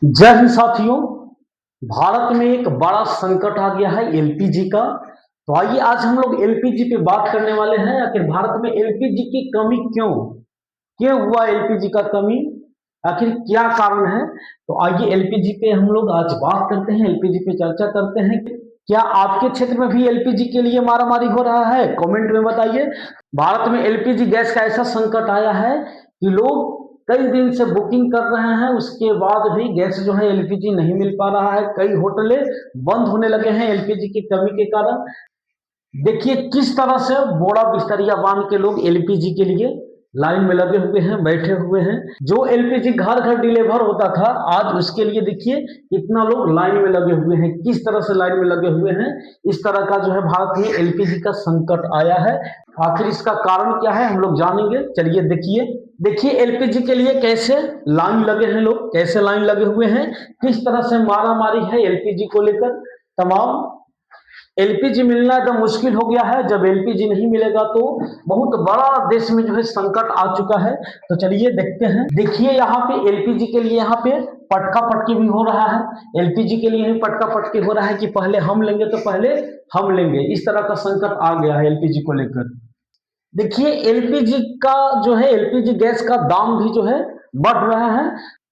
जय हिंद साथियों। भारत में एक बड़ा संकट आ गया है एलपीजी का। तो आइए आज हम लोग एलपीजी पे बात करने वाले हैं। आखिर भारत में एलपीजी की कमी क्यों क्यों हुआ एलपीजी का कमी, आखिर क्या कारण है। तो आइए एलपीजी पे हम लोग आज बात करते हैं, एलपीजी पे चर्चा करते हैं। क्या आपके क्षेत्र में भी एलपीजी के लिए मारामारी हो रहा है? कमेंट में बताइए। भारत में एलपीजी गैस का ऐसा संकट आया है कि लोग कई दिन से बुकिंग कर रहे हैं, उसके बाद भी गैस जो है एलपीजी नहीं मिल पा रहा है। कई होटलें बंद होने लगे हैं एलपीजी की कमी के कारण। देखिए किस तरह से बोरा बिस्तरिया बांध के लोग एलपीजी के लिए लाइन में लगे हुए हैं, बैठे हुए हैं। जो एलपीजी घर घर डिलीवर होता था, आज उसके लिए देखिए कितना लोग लाइन में लगे हुए हैं, किस तरह से लाइन में लगे हुए हैं। इस तरह का जो है भारत में एलपीजी का संकट आया है। आखिर इसका कारण क्या है हम लोग जानेंगे। चलिए देखिए एलपीजी के लिए कैसे लाइन लगे हैं लोग, कैसे लाइन लगे हुए हैं, किस तरह से मारा मारी है एलपीजी को लेकर। तमाम एलपीजी मिलना एकदम मुश्किल हो गया है। जब एलपीजी नहीं मिलेगा तो बहुत बड़ा देश में जो है संकट आ चुका है। तो चलिए देखते हैं। देखिए यहाँ पे एलपीजी के लिए यहाँ पे पटका पटकी भी हो रहा है। एलपीजी के लिए भी पटका पटकी हो रहा है कि पहले हम लेंगे तो पहले हम लेंगे। इस तरह का संकट आ गया है एलपीजी को लेकर। देखिए एलपीजी का जो है एलपीजी गैस का दाम भी जो है बढ़ रहा है।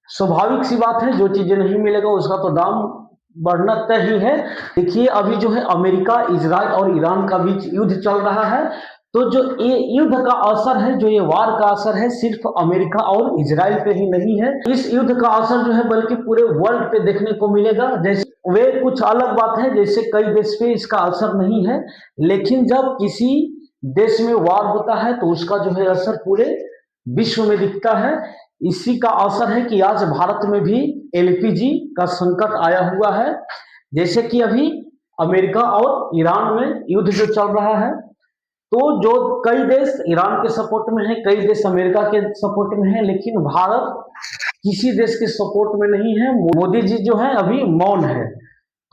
स्वाभाविक सी बात है, जो चीजें नहीं मिलेगा उसका तो दाम बढ़ना तय ही है। देखिए अभी जो है अमेरिका, इजराइल और ईरान का बीच युद्ध चल रहा है। तो जो ये युद्ध का असर है, जो ये वार का असर है, सिर्फ अमेरिका और इजराइल पे ही नहीं है। इस युद्ध का असर जो है बल्कि पूरे वर्ल्ड पे देखने को मिलेगा। जैसे वे कुछ अलग बात है, जैसे कई देश पे इसका असर नहीं है, लेकिन जब किसी देश में वार होता है तो उसका जो है असर पूरे विश्व में दिखता है। इसी का असर है कि आज भारत में भी एलपीजी का संकट आया हुआ है। जैसे कि अभी अमेरिका और ईरान में युद्ध जो चल रहा है, तो जो कई देश ईरान के सपोर्ट में है, कई देश अमेरिका के सपोर्ट में है, लेकिन भारत किसी देश के सपोर्ट में नहीं है। मोदी जी जो है अभी मौन है।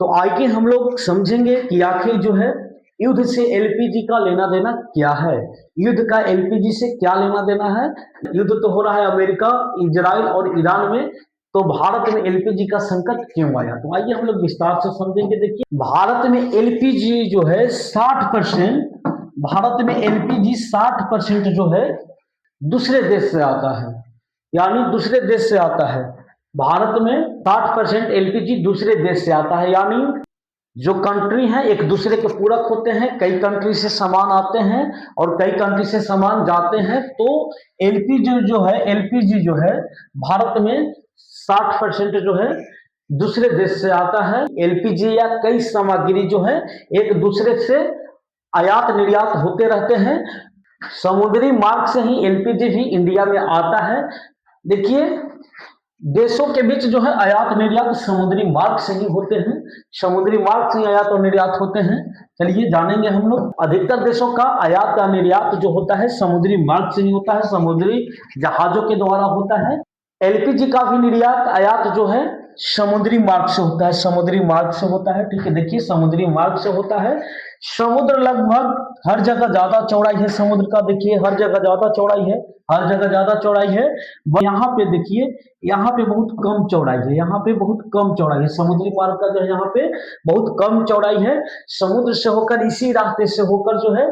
तो आइए हम लोग समझेंगे कि आखिर जो है युद्ध से एलपीजी का लेना देना क्या है, युद्ध का एलपीजी से क्या लेना देना है। युद्ध तो हो रहा है अमेरिका, इजराइल और ईरान में, तो भारत में एलपीजी का संकट क्यों आया। तो आइए हम लोग विस्तार से समझेंगे। देखिए भारत में एलपीजी जो है 60%, भारत में एलपीजी 60% जो है दूसरे देश से आता है, यानी दूसरे देश से आता है। भारत में 60% एलपीजी दूसरे देश से आता है, यानी जो कंट्री है एक दूसरे के पूरक होते हैं। कई कंट्री से सामान आते हैं और कई कंट्री से सामान जाते हैं। तो एलपीजी जो है भारत में 60% जो है दूसरे देश से आता है। एलपीजी या कई सामग्री जो है एक दूसरे से आयात निर्यात होते रहते हैं। समुद्री मार्ग से ही एलपीजी भी इंडिया में आता है। देखिए देशों के बीच जो है आयात निर्यात समुद्री मार्ग से ही होते हैं, समुद्री मार्ग से आयात और निर्यात होते हैं। चलिए जानेंगे हम लोग। अधिकतर देशों का आयात या निर्यात जो होता है समुद्री मार्ग से ही होता है, समुद्री जहाजों के द्वारा होता है। एलपीजी का भी निर्यात आयात जो है समुद्री मार्ग से होता है, समुद्री मार्ग से होता है। ठीक है, देखिए समुद्री मार्ग से होता है। समुद्र लगभग हर जगह ज्यादा चौड़ाई है समुद्र का। देखिए हर जगह ज्यादा चौड़ाई है, हर जगह ज्यादा चौड़ाई है। यहाँ पे देखिए यहाँ पे बहुत कम चौड़ाई है, यहाँ पे बहुत कम चौड़ाई है। समुद्री मार्ग का जो है यहाँ पे बहुत कम चौड़ाई है। समुद्र से होकर इसी रास्ते से होकर जो है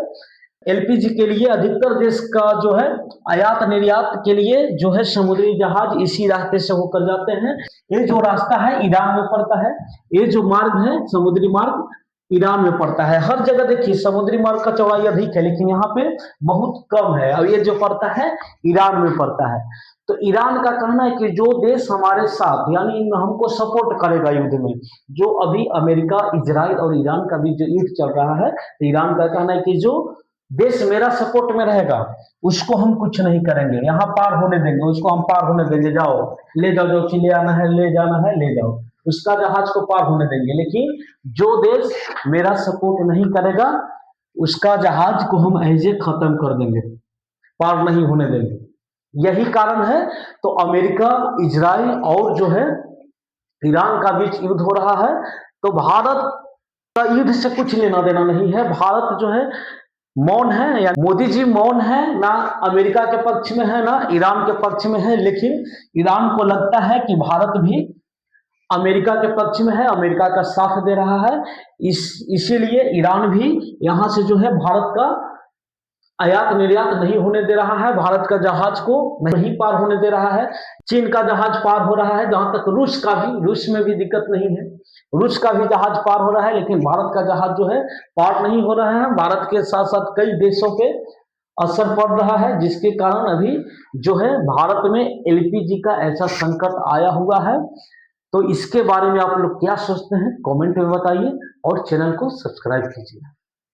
एलपीजी के लिए अधिकतर देश का जो है आयात निर्यात के लिए जो है समुद्री जहाज इसी रास्ते से होकर जाते हैं। ये जो रास्ता है ईरान में पड़ता है, ये जो मार्ग है समुद्री मार्ग ईरान में पड़ता है। हर जगह देखिए समुद्री मार्ग का चौड़ाई अधिक है, लेकिन यहाँ पे बहुत कम है। और ये जो पड़ता है ईरान में पड़ता है। तो ईरान का कहना है कि जो देश हमारे साथ यानी हमको सपोर्ट करेगा युद्ध में, जो अभी अमेरिका, इजराइल और ईरान का भी जो युद्ध चल रहा है, तो ईरान का कहना है कि जो देश मेरा सपोर्ट में रहेगा उसको हम कुछ नहीं करेंगे, यहाँ पार होने देंगे, उसको हम पार होने देंगे। जाओ ले जाओ, जो चीज ले आना है ले जाना है ले जाओ, उसका जहाज को पार होने देंगे। लेकिन जो देश मेरा सपोर्ट नहीं करेगा उसका जहाज को हम ऐसे खत्म कर देंगे, पार नहीं होने देंगे। यही कारण है तो अमेरिका, इजराइल और जो है ईरान का बीच युद्ध हो रहा है। तो भारत का युद्ध से कुछ लेना देना नहीं है। भारत जो है मौन है, या मोदी जी मौन है, ना अमेरिका के पक्ष में है ना ईरान के पक्ष में है। लेकिन ईरान को लगता है कि भारत भी अमेरिका के पक्ष में है, अमेरिका का साथ दे रहा है। इसीलिए ईरान भी यहां से जो है भारत का आयात निर्यात नहीं होने दे रहा है, भारत का जहाज को नहीं पार होने दे रहा है। चीन का जहाज पार हो रहा है, जहां तक रूस में भी दिक्कत नहीं है, रूस का भी जहाज पार हो रहा है, लेकिन भारत का जहाज जो है पार नहीं हो रहा है। भारत के साथ साथ कई देशों पे असर पड़ रहा है, जिसके कारण अभी जो है भारत में एलपीजी का ऐसा संकट आया हुआ है। तो इसके बारे में आप लोग क्या सोचते हैं, कमेंट में बताइए और चैनल को सब्सक्राइब कीजिए।